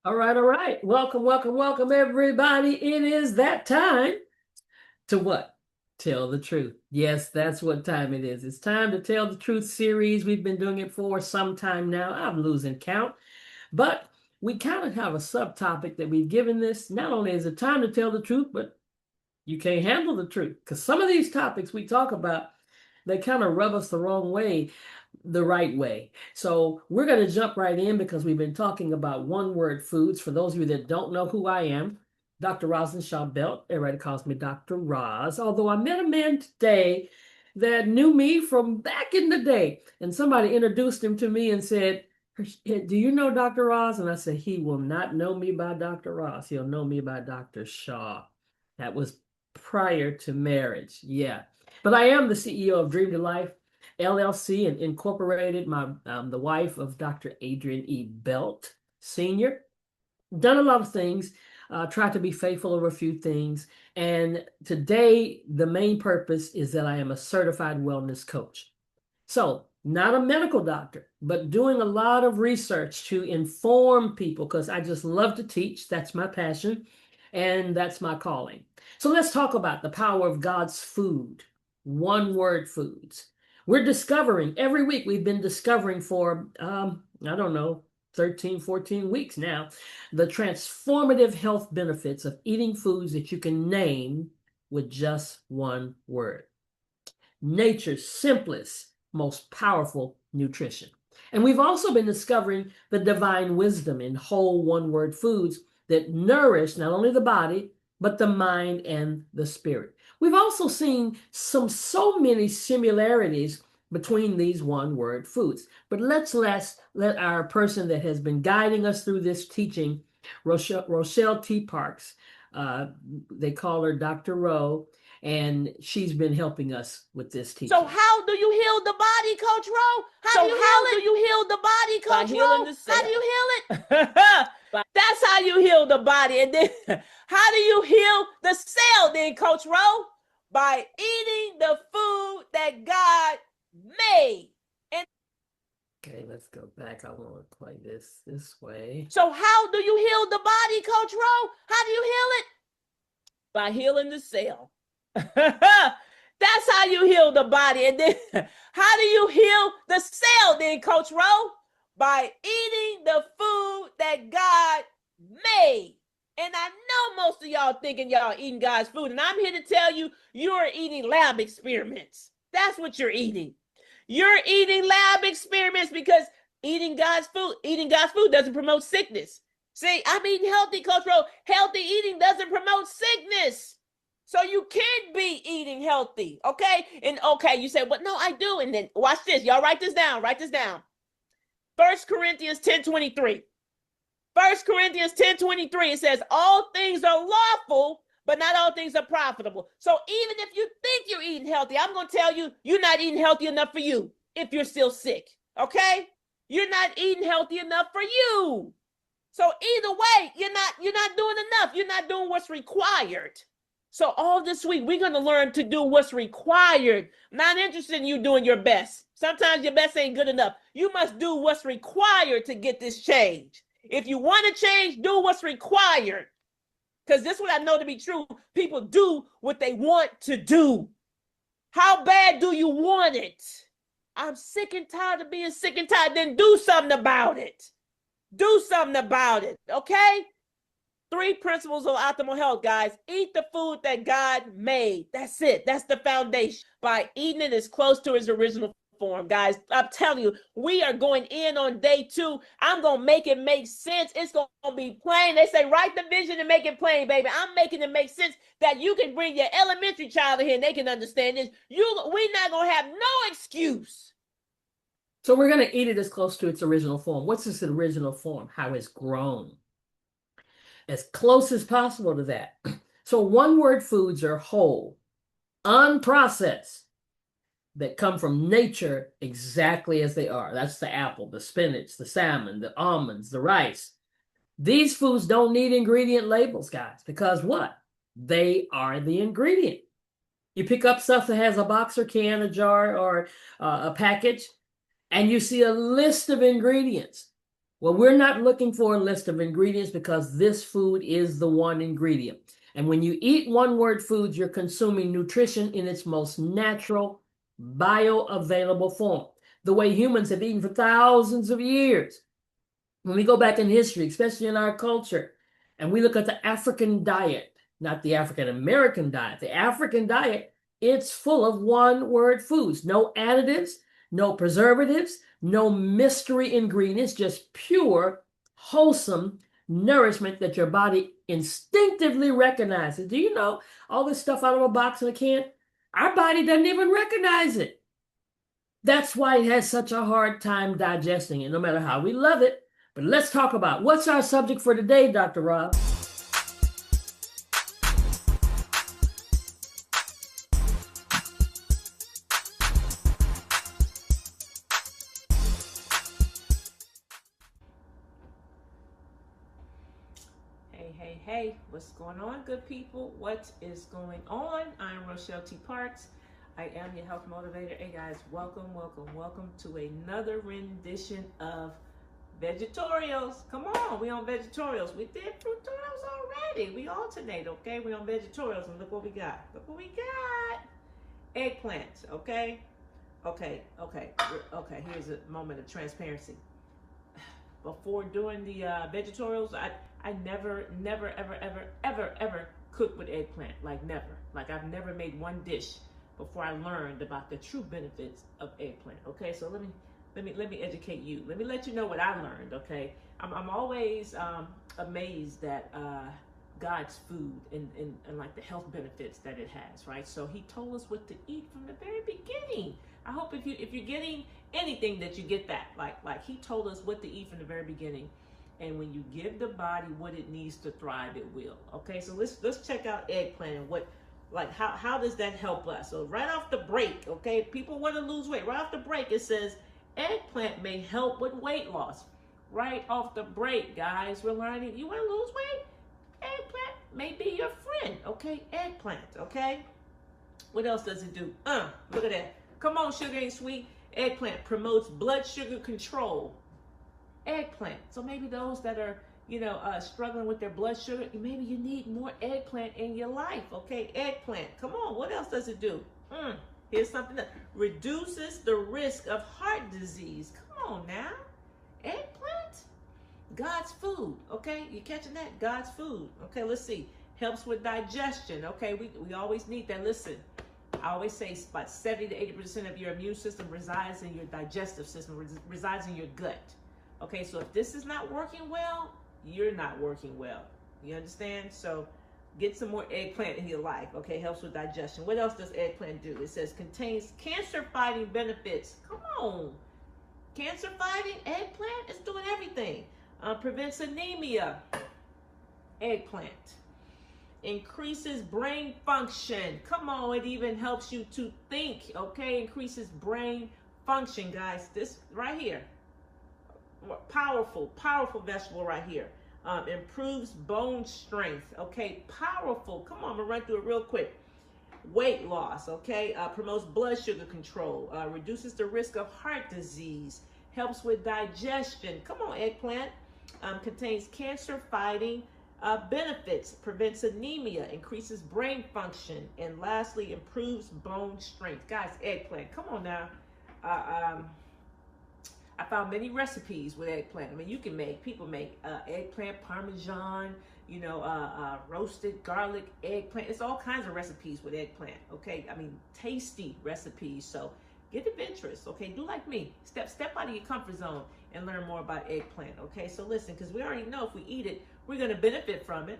All right, all right. Welcome, welcome, welcome, everybody. It is that time to what? Tell the truth. Yes, that's what time it is. It's time to tell the truth series. We've been doing it for some time now. I'm losing count, but we kind of have a subtopic that we've given this. Not only is it time to tell the truth, but you can't handle the truth because some of these topics we talk about, they kind of rub us the wrong way, the right way. So we're going to jump right in because we've been talking about one word foods. For those of you that don't know who I am, Dr. Roslyn Shaw Belt, everybody calls me Dr. Roz, although I met a man today that knew me from back in the day, and somebody introduced him to me and said, do you know Dr. Roz? And I said, he will not know me by Dr. Roz. He'll know me by Dr. Shaw. That was prior to marriage. Yeah. But I am the CEO of Dream to Life LLC and Incorporated. The wife of Dr. Adrian E. Belt Sr. Done a lot of things, tried to be faithful over a few things. And today, the main purpose is that I am a certified wellness coach. So, not a medical doctor, but doing a lot of research to inform people because I just love to teach. That's my passion and that's my calling. So, let's talk about the power of God's food, one word foods. We're discovering every week, we've been discovering for, I don't know, 13, 14 weeks now, the transformative health benefits of eating foods that you can name with just one word. Nature's simplest, most powerful nutrition. And we've also been discovering the divine wisdom in whole one word foods that nourish not only the body, but the mind and the spirit. We've also seen so many similarities between these one word foods. But let's let our person that has been guiding us through this teaching, Rochelle T. Parks, they call her Dr. Rowe, and she's been helping us with this teaching. So how do you heal the body, Coach Rowe? How do you heal the body, Coach Rowe? How do you heal it? That's how you heal the body. And then how do you heal the cell then, Coach Rowe? By eating the food that God made. Okay, let's go back. I want to play this way. So how do you heal the body, Coach Rowe? How do you heal it? By healing the cell. That's how you heal the body. And then how do you heal the cell then, Coach Rowe? By eating the food that God made. And I know most of y'all thinking y'all eating God's food. And I'm here to tell you, you're eating lab experiments. That's what you're eating. You're eating lab experiments because eating God's food doesn't promote sickness. See, I'm eating healthy, Coach Rowe. Healthy eating doesn't promote sickness. So you can be eating healthy, okay? And okay, you say, well, no, I do. And then watch this. Y'all write this down. 1 Corinthians 10:23. 1 Corinthians 10:23, it says, all things are lawful, but not all things are profitable. So even if you think you're eating healthy, I'm going to tell you, you're not eating healthy enough for you if you're still sick, okay? You're not eating healthy enough for you. So either way, you're not doing enough. You're not doing what's required. So all this week, we're going to learn to do what's required. I'm not interested in you doing your best. Sometimes your best ain't good enough. You must do what's required to get this change. If you want to change, do what's required. Because this is what I know to be true. People do what they want to do. How bad do you want it? I'm sick and tired of being sick and tired. Then do something about it. Do something about it, okay? 3 principles of optimal health, guys. Eat the food that God made. That's it. That's the foundation. By eating it as close to its original form, guys. I'm telling you, we are going in on day 2. I'm going to make it make sense. It's going to be plain. They say, write the vision and make it plain, baby. I'm making it make sense that you can bring your elementary child in here and they can understand this. We're not going to have no excuse. So we're going to eat it as close to its original form. What's its original form? How it's grown. As close as possible to that. So one word foods are whole, unprocessed, that come from nature exactly as they are. That's the apple, the spinach, the salmon, the almonds, the rice. These foods don't need ingredient labels, guys, because what? They are the ingredient. You pick up stuff that has a box or can, a jar, or a package, and you see a list of ingredients. Well, we're not looking for a list of ingredients because this food is the one ingredient. And when you eat one-word foods, you're consuming nutrition in its most natural, bioavailable form, the way humans have eaten for thousands of years. When we go back in history, especially in our culture, and we look at the African diet, not the African American diet, the African diet, it's full of one-word foods, no additives, no preservatives, no mystery ingredients, just pure, wholesome nourishment that your body instinctively recognizes. Do you know all this stuff out of a box and a can? Our body doesn't even recognize it. That's why it has such a hard time digesting it, no matter how we love it. But let's talk about what's our subject for today, Dr. Rob? Hey, what's going on, good people? What is going on? I'm Rochelle T. Parks. I am your health motivator. Hey guys, welcome to another rendition of Vegetorials. Come on, we on Vegetorials. We did Fruitorials already. We alternate, okay? We on Vegetorials, and look what we got. Eggplant, okay? Okay. Here's a moment of transparency. Before doing the Vegetorials, I never, ever cooked with eggplant. Like never. Like I've never made one dish before I learned about the true benefits of eggplant. Okay, so let me educate you. Let me let you know what I learned. Okay, I'm always amazed at God's food and like the health benefits that it has. Right. So He told us what to eat from the very beginning. I hope if you're getting anything that you get that. Like He told us what to eat from the very beginning. And when you give the body what it needs to thrive, it will. Okay, so let's check out eggplant and how does that help us? So right off the break, okay, people want to lose weight. Right off the break, it says eggplant may help with weight loss. Right off the break, guys, we're learning. You want to lose weight? Eggplant may be your friend. Okay, eggplant. Okay. What else does it do? Look at that. Come on, sugar ain't sweet. Eggplant promotes blood sugar control. Eggplant. So maybe those that are, struggling with their blood sugar, maybe you need more eggplant in your life. Okay, eggplant. Come on. What else does it do? Here's something that reduces the risk of heart disease. Come on now. Eggplant. God's food. Okay, you catching that? God's food. Okay, let's see. Helps with digestion. Okay, we always need that. Listen, I always say about 70 to 80% of your immune system resides in your digestive system, resides in your gut. Okay, so if this is not working well, you're not working well. You understand? So get some more eggplant in your life. Okay, helps with digestion. What else does eggplant do? It says contains cancer-fighting benefits. Come on. Cancer-fighting eggplant is doing everything. Prevents anemia. Eggplant. Increases brain function. Come on, it even helps you to think. Okay, increases brain function, guys. This right here. Powerful vegetable right here. Improves bone strength. Okay, powerful. Come on, I'm gonna run through it real quick. Weight loss. Okay, promotes blood sugar control. Reduces the risk of heart disease. Helps with digestion. Come on, eggplant. Contains cancer-fighting benefits. Prevents anemia. Increases brain function. And lastly, improves bone strength. Guys, eggplant. Come on now. I found many recipes with eggplant. I mean, people make eggplant parmesan, roasted garlic eggplant. It's all kinds of recipes with eggplant, okay? I mean, tasty recipes. So get adventurous, okay? Do like me. Step out of your comfort zone and learn more about eggplant, okay? So listen, because we already know if we eat it, we're going to benefit from it,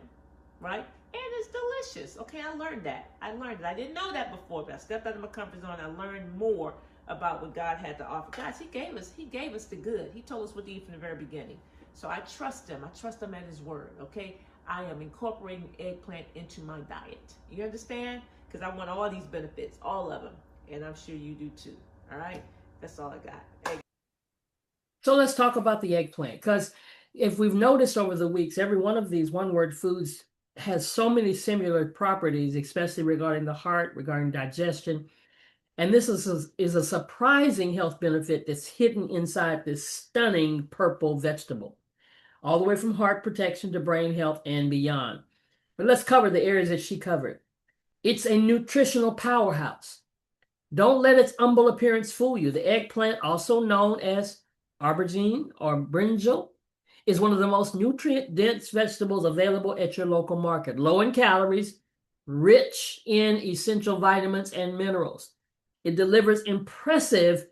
right? And it's delicious, okay? I learned that. I didn't know that before, but I stepped out of my comfort zone. I learned more about what God had to offer. Guys, He gave us the good. He told us what to eat from the very beginning. So I trust Him. I trust Him at His word, okay? I am incorporating eggplant into my diet. You understand? Because I want all these benefits, all of them. And I'm sure you do too, all right? That's all I got. So let's talk about the eggplant, because if we've noticed over the weeks, every one of these one-word foods has so many similar properties, especially regarding the heart, regarding digestion. And this is a surprising health benefit that's hidden inside this stunning purple vegetable, all the way from heart protection to brain health and beyond. But let's cover the areas that she covered. It's a nutritional powerhouse. Don't let its humble appearance fool you. The eggplant, also known as aubergine or brinjal, is one of the most nutrient-dense vegetables available at your local market. Low in calories, rich in essential vitamins and minerals. It delivers impressive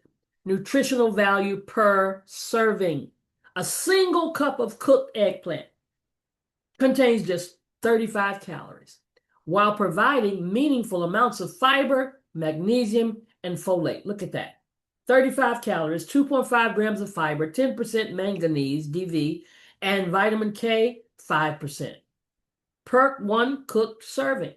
nutritional value per serving. A single cup of cooked eggplant contains just 35 calories, while providing meaningful amounts of fiber, magnesium, and folate. Look at that. 35 calories, 2.5 grams of fiber, 10% manganese, DV, and vitamin K, 5%, per one cooked serving.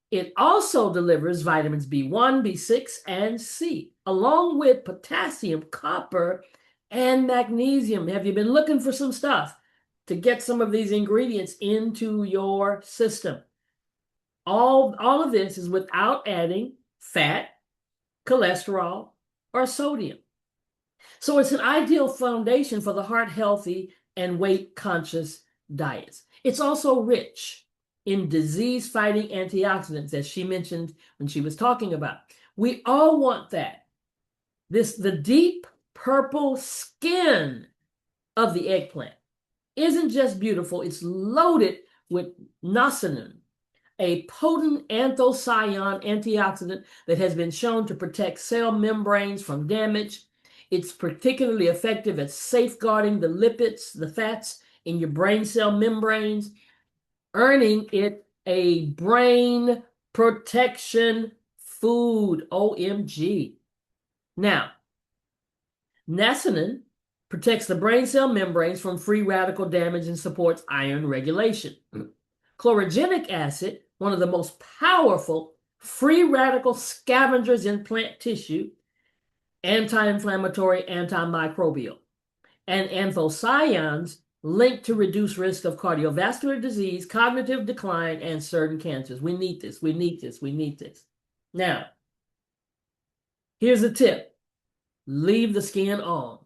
It also delivers vitamins B1, B6, and C, along with potassium, copper, and magnesium. Have you been looking for some stuff to get some of these ingredients into your system? All of this is without adding fat, cholesterol, or sodium. So it's an ideal foundation for the heart healthy and weight conscious diets. It's also rich in disease fighting antioxidants, as she mentioned when she was talking about. We all want that. The deep purple skin of the eggplant isn't just beautiful, it's loaded with nicotine, a potent anthocyan antioxidant that has been shown to protect cell membranes from damage. It's particularly effective at safeguarding the lipids, the fats in your brain cell membranes, earning it a brain protection food. OMG. Now, nicotine protects the brain cell membranes from free radical damage and supports iron regulation. Chlorogenic acid, one of the most powerful free radical scavengers in plant tissue, anti-inflammatory, antimicrobial, and anthocyans linked to reduce risk of cardiovascular disease, cognitive decline, and certain cancers. We need this, we need this, we need this. Now, here's a tip. Leave the skin on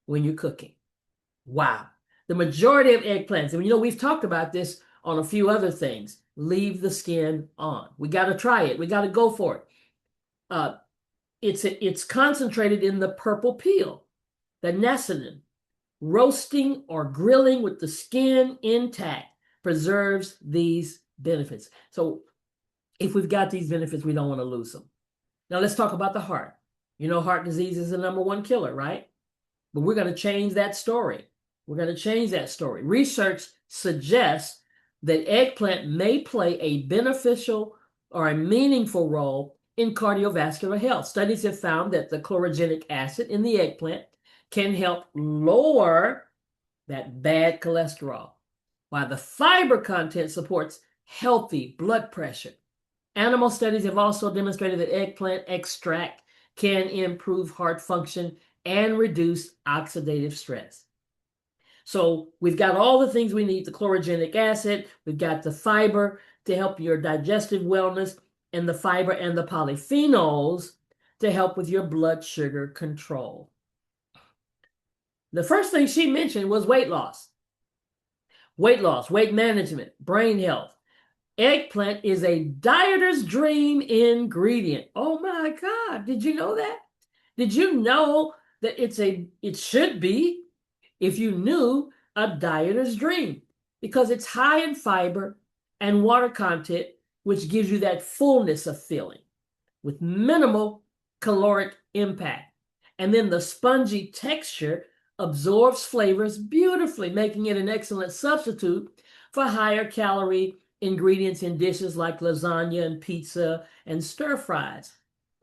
when you're cooking. Wow. The majority of eggplants, and we've talked about this on a few other things, leave the skin on. We got to try it. We got to go for it. It's concentrated in the purple peel, the nicotine. Roasting or grilling with the skin intact preserves these benefits. So if we've got these benefits, we don't want to lose them. Now let's talk about the heart. Heart disease is the #1 killer, right? But we're going to change that story. We're going to change that story. Research suggests that eggplant may play a beneficial or a meaningful role in cardiovascular health. Studies have found that the chlorogenic acid in the eggplant can help lower that bad cholesterol, while the fiber content supports healthy blood pressure. Animal studies have also demonstrated that eggplant extract can improve heart function and reduce oxidative stress. So we've got all the things we need: the chlorogenic acid, we've got the fiber to help your digestive wellness, and the fiber and the polyphenols to help with your blood sugar control. The first thing she mentioned was weight loss, weight management, brain health. Eggplant is a dieter's dream ingredient. Oh my God, did you know that? Did you know that it should be, if you knew, a dieter's dream? Because it's high in fiber and water content, which gives you that fullness of feeling with minimal caloric impact. And then the spongy texture absorbs flavors beautifully, making it an excellent substitute for higher calorie ingredients in dishes like lasagna and pizza and stir fries,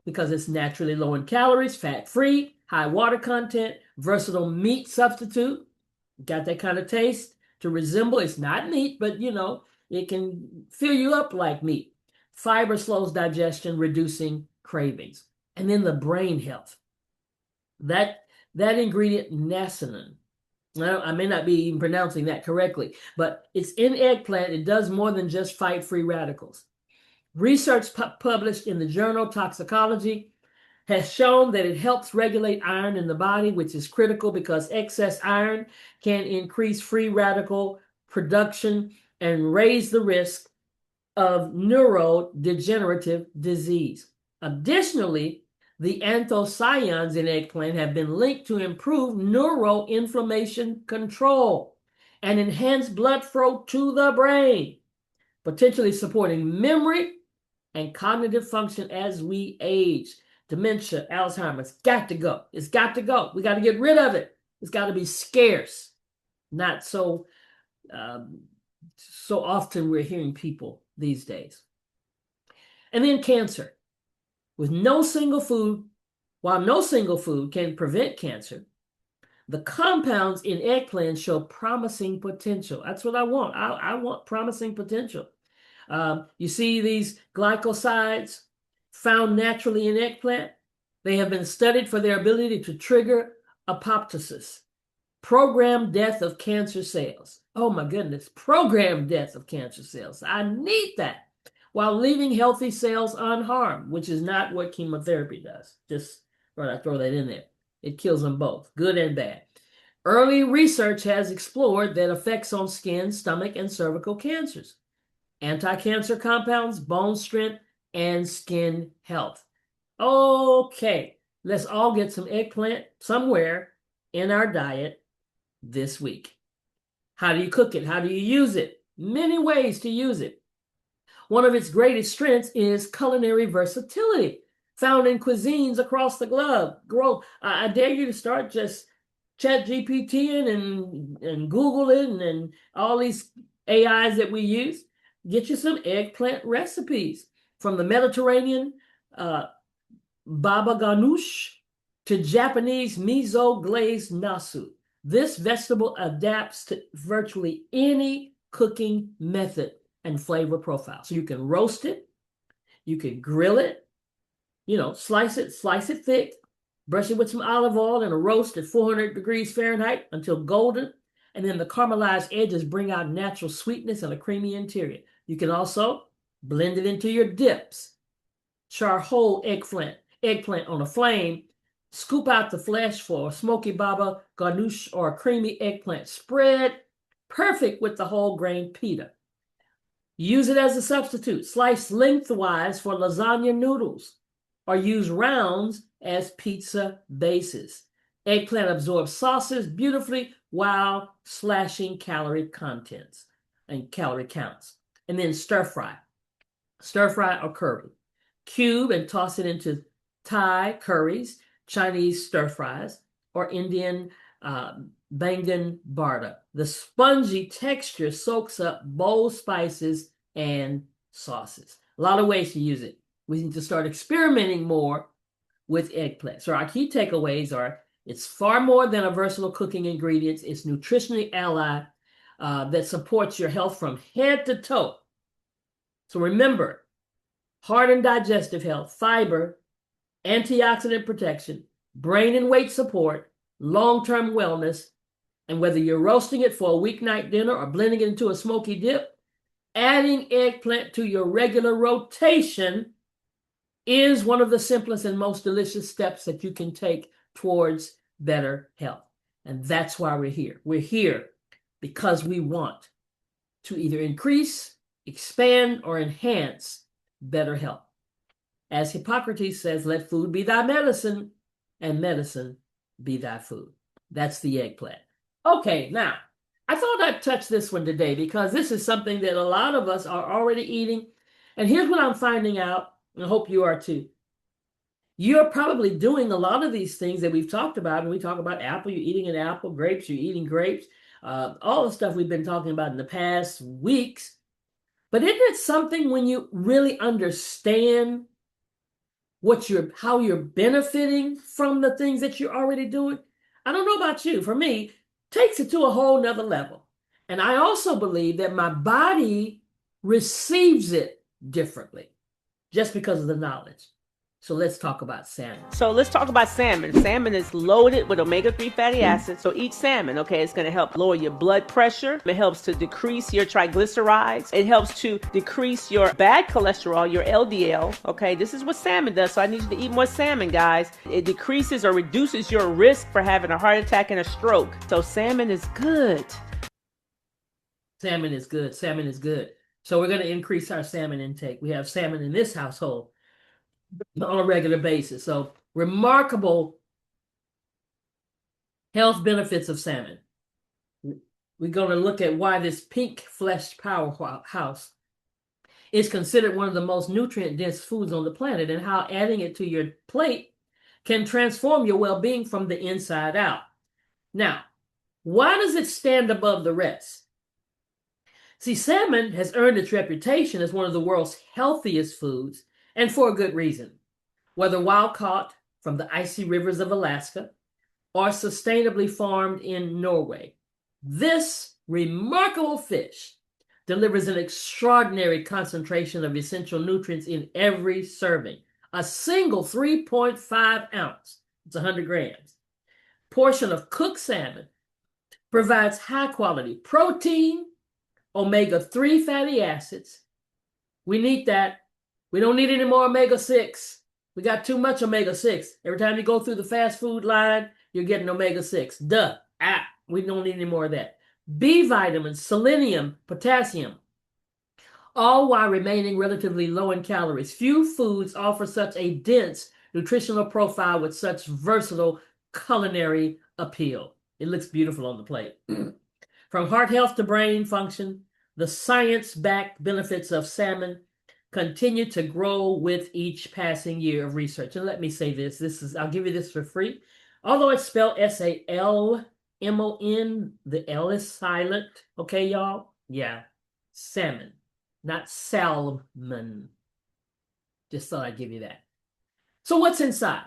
because it's naturally low in calories, fat-free, high water content, versatile meat substitute. Got that kind of taste to resemble. It's not meat, but it can fill you up like meat. Fiber slows digestion, reducing cravings. And then the brain health. That ingredient, nicotine, I may not be even pronouncing that correctly, but it's in eggplant. It does more than just fight free radicals. Research published in the journal Toxicology has shown that it helps regulate iron in the body, which is critical because excess iron can increase free radical production and raise the risk of neurodegenerative disease. Additionally, the anthocyanins in eggplant have been linked to improve neuroinflammation control and enhance blood flow to the brain, potentially supporting memory and cognitive function as we age. Dementia, Alzheimer's, got to go. It's got to go. We got to get rid of it. It's got to be scarce. Not so so often we're hearing people these days. And then cancer. With no single food, while no single food can prevent cancer, the compounds in eggplant show promising potential. That's what I want. I want promising potential. You see these glycosides found naturally in eggplant? They have been studied for their ability to trigger apoptosis, programmed death of cancer cells. Oh my goodness, programmed death of cancer cells. I need that, while leaving healthy cells unharmed, which is not what chemotherapy does. Just thought I'd throw that in there. It kills them both, good and bad. Early research has explored that effects on skin, stomach, and cervical cancers, anti-cancer compounds, bone strength, and skin health. Okay, let's all get some eggplant somewhere in our diet this week. How do you cook it? How do you use it? Many ways to use it. One of its greatest strengths is culinary versatility, found in cuisines across the globe. I dare you to start just chat GPTing and Google it and all these AIs that we use. Get you some eggplant recipes from the Mediterranean baba ganoush to Japanese miso glazed nasu. This vegetable adapts to virtually any cooking method and flavor profile. So you can roast it, you can grill it, slice it thick, brush it with some olive oil and a roast at 400 degrees Fahrenheit until golden, and then the caramelized edges bring out natural sweetness and a creamy interior. You can also blend it into your dips. Char whole eggplant on a flame, scoop out the flesh for a smoky baba ganoush or a creamy eggplant spread, perfect with the whole grain pita. Use it as a substitute. Slice lengthwise for lasagna noodles, or use rounds as pizza bases. Eggplant absorbs sauces beautifully while slashing calorie contents and calorie counts. And then stir fry. Stir fry or curry. Cube and toss it into Thai curries, Chinese stir fries, or Indian bangan barda. The spongy texture soaks up bold spices and sauces. A lot of ways to use it. We need to start experimenting more with eggplant. So our key takeaways are: it's far more than a versatile cooking ingredient. It's nutritionally ally that supports your health from head to toe. So remember, heart and digestive health, fiber, antioxidant protection, brain and weight support, long-term wellness, and whether you're roasting it for a weeknight dinner or blending it into a smoky dip, adding eggplant to your regular rotation is one of the simplest and most delicious steps that you can take towards better health. And that's why we're here. We're here because we want to either increase, expand, or enhance better health. As Hippocrates says, let food be thy medicine, and medicine be thy food. That's the eggplant. Okay, now, I thought I'd touch this one today because this is something that a lot of us are already eating. And here's what I'm finding out, and I hope you are too. You're probably doing a lot of these things that we've talked about. When we talk about apple, you're eating an apple, grapes, you're eating grapes, all the stuff we've been talking about in the past weeks. But isn't it something when you really understand how you're benefiting from the things that you're already doing? I don't know about you. For me, takes it to a whole nother level. And I also believe that my body receives it differently just because of the knowledge. So let's talk about salmon. So let's talk about salmon. Salmon is loaded with omega-3 fatty acids. So eat salmon, okay? It's going to help lower your blood pressure. It helps to decrease your triglycerides. It helps to decrease your bad cholesterol, your LDL, okay? This is what salmon does. So I need you to eat more salmon, guys. It decreases or reduces your risk for having a heart attack and a stroke. So salmon is good. Salmon is good. Salmon is good. So we're going to increase our salmon intake. We have salmon in this household on a regular basis. So remarkable health benefits of salmon. We're going to look at why this pink-fleshed powerhouse is considered one of the most nutrient-dense foods on the planet, and how adding it to your plate can transform your well-being from the inside out. Now, why does it stand above the rest? See, salmon has earned its reputation as one of the world's healthiest foods, and for a good reason. Whether wild caught from the icy rivers of Alaska or sustainably farmed in Norway, this remarkable fish delivers an extraordinary concentration of essential nutrients in every serving. A single 3.5 ounce, it's 100 grams, portion of cooked salmon provides high quality protein, omega-3 fatty acids. We need that. We don't need any more omega-6. We got too much omega-6. Every time you go through the fast food line, you're getting omega-6. Duh. We don't need any more of that. B vitamins, selenium, potassium, all while remaining relatively low in calories. Few foods offer such a dense nutritional profile with such versatile culinary appeal. It looks beautiful on the plate. From heart health to brain function, the science-backed benefits of salmon continue to grow with each passing year of research. And let me say this, I'll give you this for free. Although it's spelled Salmon, the L is silent. Okay, y'all? Yeah, salmon, not salmon. Just thought I'd give you that. So what's inside?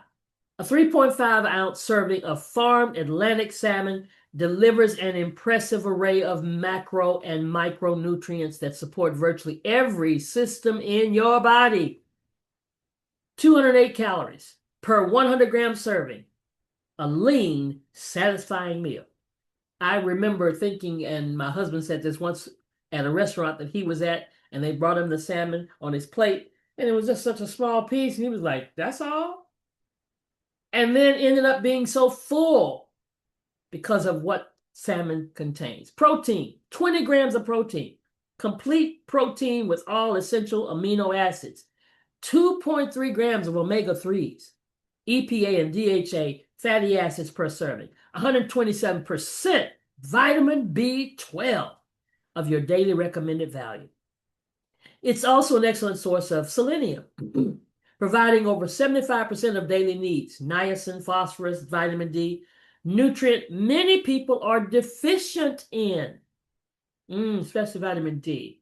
A 3.5 ounce serving of farmed Atlantic salmon delivers an impressive array of macro and micronutrients that support virtually every system in your body. 208 calories per 100 gram serving. A lean, satisfying meal. I remember thinking, and my husband said this once at a restaurant that he was at, and they brought him the salmon on his plate, and it was just such a small piece, and he was like, that's all? And then ended up being so full because of what salmon contains. Protein, 20 grams of protein, complete protein with all essential amino acids, 2.3 grams of omega-3s, EPA and DHA fatty acids per serving, 127% vitamin B12 of your daily recommended value. It's also an excellent source of selenium, providing over 75% of daily needs, niacin, phosphorus, vitamin D, nutrient many people are deficient in, especially vitamin D.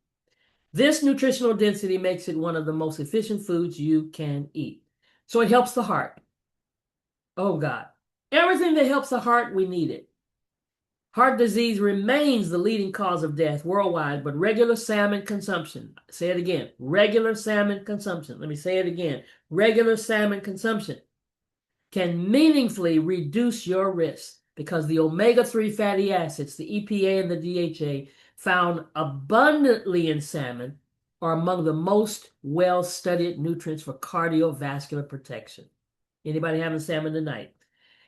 This nutritional density makes it one of the most efficient foods you can eat. So it helps the heart. Oh God, everything that helps the heart, we need it. Heart disease remains the leading cause of death worldwide, but regular salmon consumption, say it again, regular salmon consumption, let me say it again, regular salmon consumption can meaningfully reduce your risk because the omega-3 fatty acids, the EPA and the DHA, found abundantly in salmon are among the most well-studied nutrients for cardiovascular protection. Anybody having salmon tonight?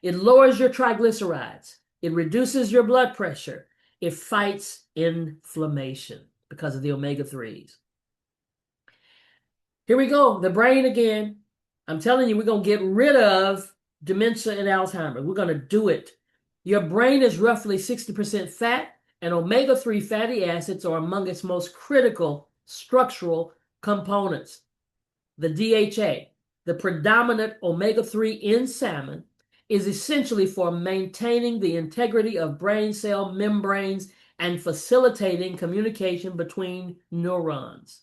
It lowers your triglycerides. It reduces your blood pressure. It fights inflammation because of the omega-3s. Here we go, the brain again. I'm telling you, we're going to get rid of dementia and Alzheimer's. We're going to do it. Your brain is roughly 60% fat, and omega-3 fatty acids are among its most critical structural components. The DHA, the predominant omega-3 in salmon, is essentially for maintaining the integrity of brain cell membranes and facilitating communication between neurons.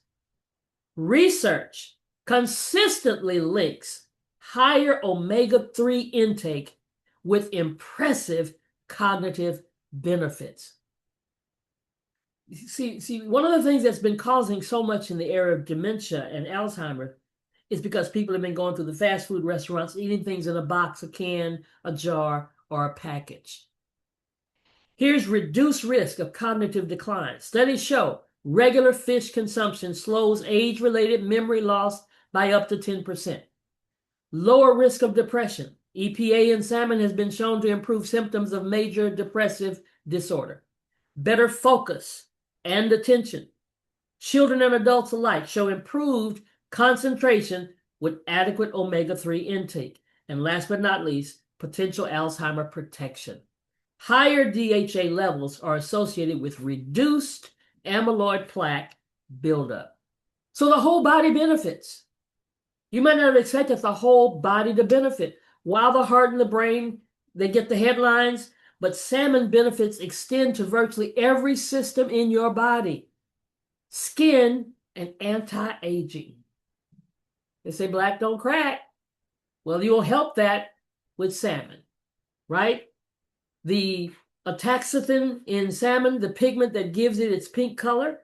Research consistently links higher omega-3 intake with impressive cognitive benefits. See, one of the things that's been causing so much in the area of dementia and Alzheimer's It's because people have been going through the fast food restaurants, eating things in a box, a can, a jar, or a package. Here's reduced risk of cognitive decline. Studies show regular fish consumption slows age-related memory loss by up to 10%. Lower risk of depression. EPA in salmon has been shown to improve symptoms of major depressive disorder. Better focus and attention. Children and adults alike show improved concentration with adequate omega-3 intake. And last but not least, potential Alzheimer protection. Higher DHA levels are associated with reduced amyloid plaque buildup. So the whole body benefits. You might not have expected the whole body to benefit. While the heart and the brain, they get the headlines, but salmon benefits extend to virtually every system in your body. Skin and anti-aging. They say black don't crack. Well, you'll help that with salmon, right? The ataxanthin in salmon, the pigment that gives it its pink color,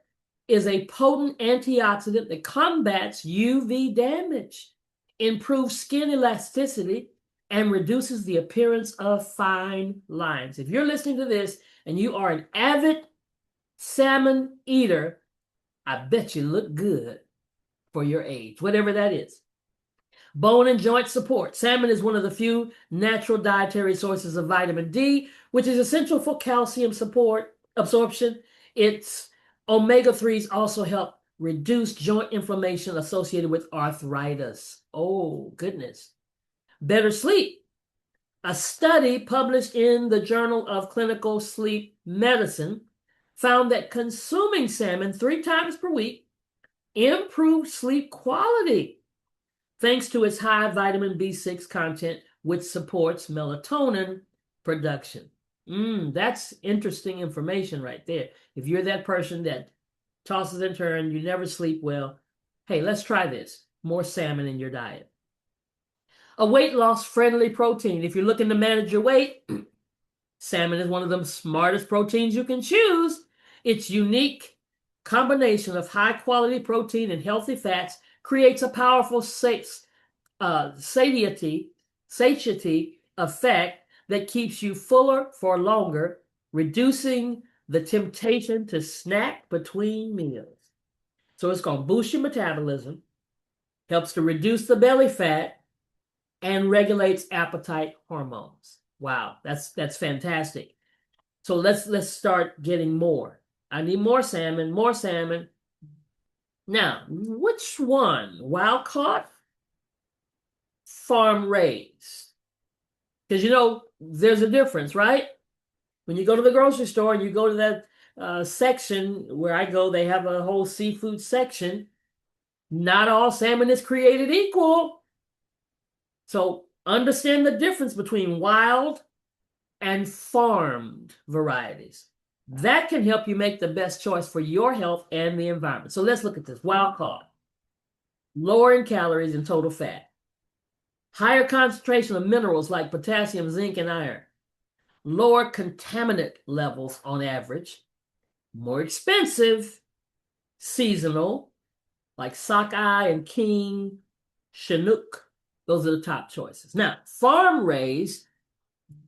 is a potent antioxidant that combats UV damage, improves skin elasticity, and reduces the appearance of fine lines. If you're listening to this and you are an avid salmon eater, I bet you look good for your age, whatever that is. Bone and joint support. Salmon is one of the few natural dietary sources of vitamin D, which is essential for calcium support absorption. Its omega-3s also help reduce joint inflammation associated with arthritis. Oh, goodness. Better sleep. A study published in the Journal of Clinical Sleep Medicine found that consuming salmon 3 times per week improved sleep quality thanks to its high vitamin B6 content, which supports melatonin production. That's interesting information right there. If you're that person that tosses and turns, you never sleep well, hey, let's try this. More salmon in your diet. A weight loss friendly protein. If you're looking to manage your weight, salmon is one of the smartest proteins you can choose. Its unique combination of high quality protein and healthy fats creates a powerful satiety effect that keeps you fuller for longer, reducing the temptation to snack between meals. So it's going to boost your metabolism, helps to reduce the belly fat, and regulates appetite hormones. Wow, that's fantastic. So let's start getting more. I need more salmon, more salmon. Now, which one? Wild caught? Farm raised? Because there's a difference, right? When you go to the grocery store and you go to that section where I go, they have a whole seafood section. Not all salmon is created equal. So understand the difference between wild and farmed varieties. That can help you make the best choice for your health and the environment. So let's look at this. Wild caught. Lower in calories and total fat. Higher concentration of minerals like potassium, zinc, and iron. Lower contaminant levels on average. More expensive. Seasonal, like sockeye and king, chinook. Those are the top choices. Now, farm raised,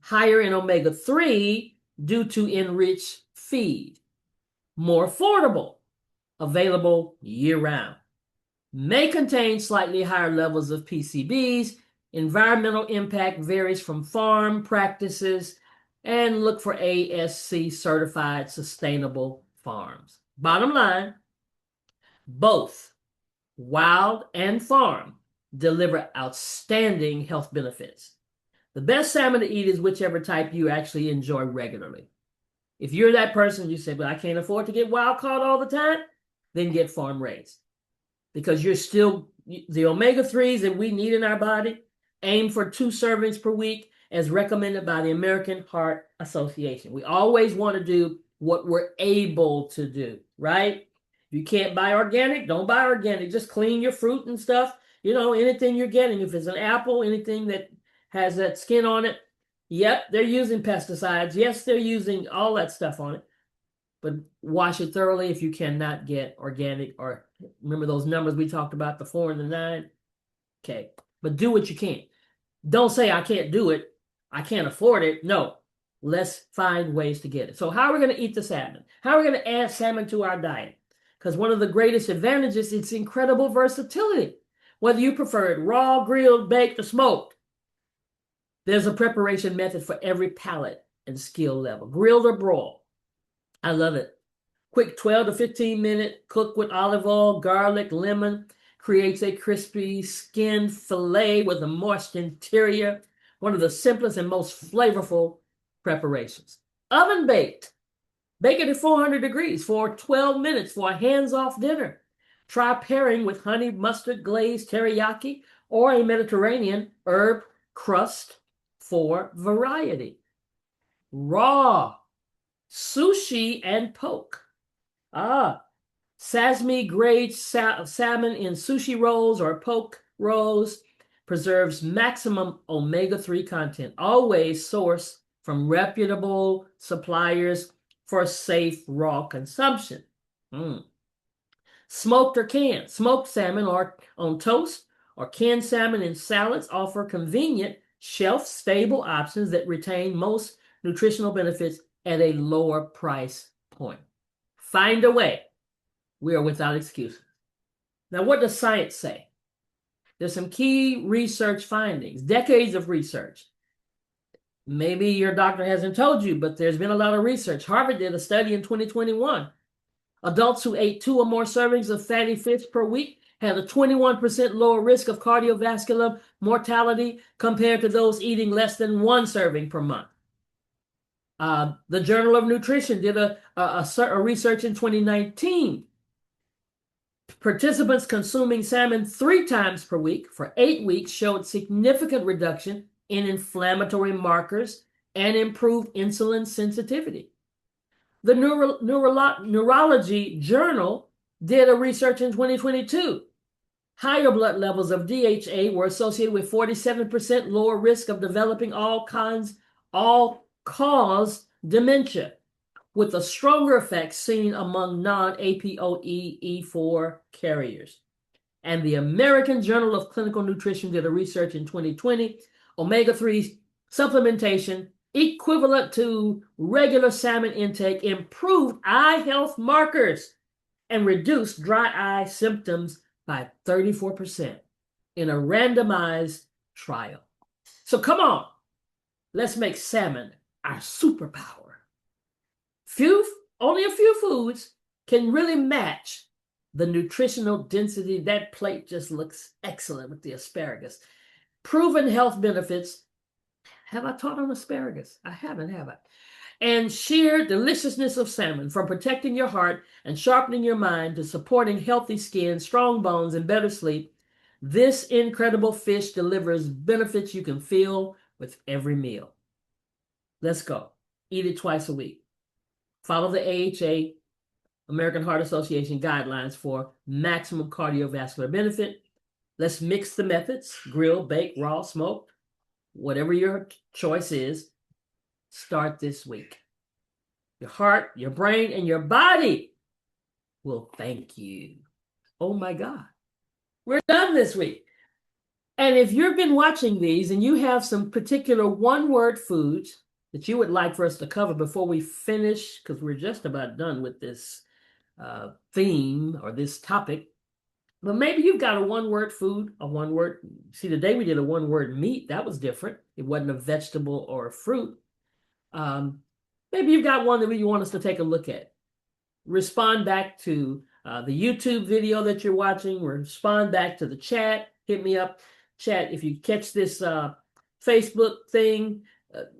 higher in omega-3 due to enriched feed. More affordable, available year-round. May contain slightly higher levels of PCBs. Environmental impact varies from farm practices, and look for ASC certified sustainable farms. Bottom line, both wild and farm deliver outstanding health benefits. The best salmon to eat is whichever type you actually enjoy regularly. If you're that person, you say, but I can't afford to get wild caught all the time, then get farm raised. Because you're still, the omega-3s that we need in our body, aim for 2 servings per week as recommended by the American Heart Association. We always want to do what we're able to do, right? If you can't buy organic, don't buy organic. Just clean your fruit and stuff. Anything you're getting, if it's an apple, anything that has that skin on it, yep, they're using pesticides. Yes, they're using all that stuff on it. But wash it thoroughly if you cannot get organic, or remember those numbers we talked about, the 4 and the 9. Okay. But do what you can. Don't say I can't do it. I can't afford it. No. Let's find ways to get it. So how are we going to eat the salmon? How are we going to add salmon to our diet? Because one of the greatest advantages is its incredible versatility. Whether you prefer it raw, grilled, baked, or smoked, there's a preparation method for every palate and skill level. Grilled or broiled. I love it. Quick 12 to 15 minute cook with olive oil, garlic, lemon. Creates a crispy skinned fillet with a moist interior. One of the simplest and most flavorful preparations. Oven baked. Bake it at 400 degrees for 12 minutes for a hands-off dinner. Try pairing with honey mustard glazed teriyaki or a Mediterranean herb crust for variety. Raw. Sushi and poke. Sashimi grade salmon in sushi rolls or poke rolls preserves maximum omega-3 content. Always sourced from reputable suppliers for safe raw consumption. Smoked or canned. Smoked salmon or on toast or canned salmon in salads offer convenient, shelf-stable options that retain most nutritional benefits at a lower price point. Find a way. We are without excuses. Now, what does science say? There's some key research findings, decades of research. Maybe your doctor hasn't told you, but there's been a lot of research. Harvard did a study in 2021. Adults who ate 2 or more servings of fatty fish per week had a 21% lower risk of cardiovascular mortality compared to those eating less than 1 serving per month. The Journal of Nutrition did a research in 2019. Participants consuming salmon 3 times per week for 8 weeks showed significant reduction in inflammatory markers and improved insulin sensitivity. The Neurology Journal did a research in 2022. Higher blood levels of DHA were associated with 47% lower risk of developing all-cause dementia, with a stronger effect seen among non-APOE4 carriers. And the American Journal of Clinical Nutrition did a research in 2020. Omega-3 supplementation equivalent to regular salmon intake improved eye health markers and reduced dry eye symptoms by 34% in a randomized trial. So come on, let's make salmon our superpower. Only a few foods can really match the nutritional density. That plate just looks excellent with the asparagus. Proven health benefits. Have I taught on asparagus? I haven't, have I? And sheer deliciousness of salmon, from protecting your heart and sharpening your mind to supporting healthy skin, strong bones, and better sleep. This incredible fish delivers benefits you can feel with every meal. Let's go. Eat it twice a week. Follow the AHA, American Heart Association guidelines for maximum cardiovascular benefit. Let's mix the methods: grill, bake, raw, smoked, whatever your choice is. Start this week. Your heart, your brain, and your body will thank you. Oh my God. We're done this week. And if you've been watching these and you have some particular one-word foods that you would like for us to cover before we finish, because we're just about done with this theme or this topic, but maybe you've got a one-word food, a one-word. See, today we did a one-word meat. That was different. It wasn't a vegetable or a fruit. Maybe you've got one that you want us to take a look at. Respond back to the YouTube video that you're watching. Respond back to the chat. Hit me up, chat. If you catch this Facebook thing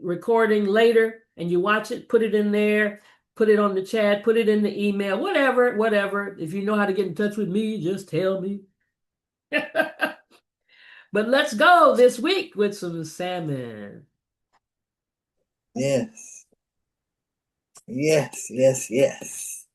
recording later and you watch it, put it in there. Put it on the chat, put it in the email, whatever. If you know how to get in touch with me, just tell me. But let's go this week with some salmon. Yes. Yes, yes, yes.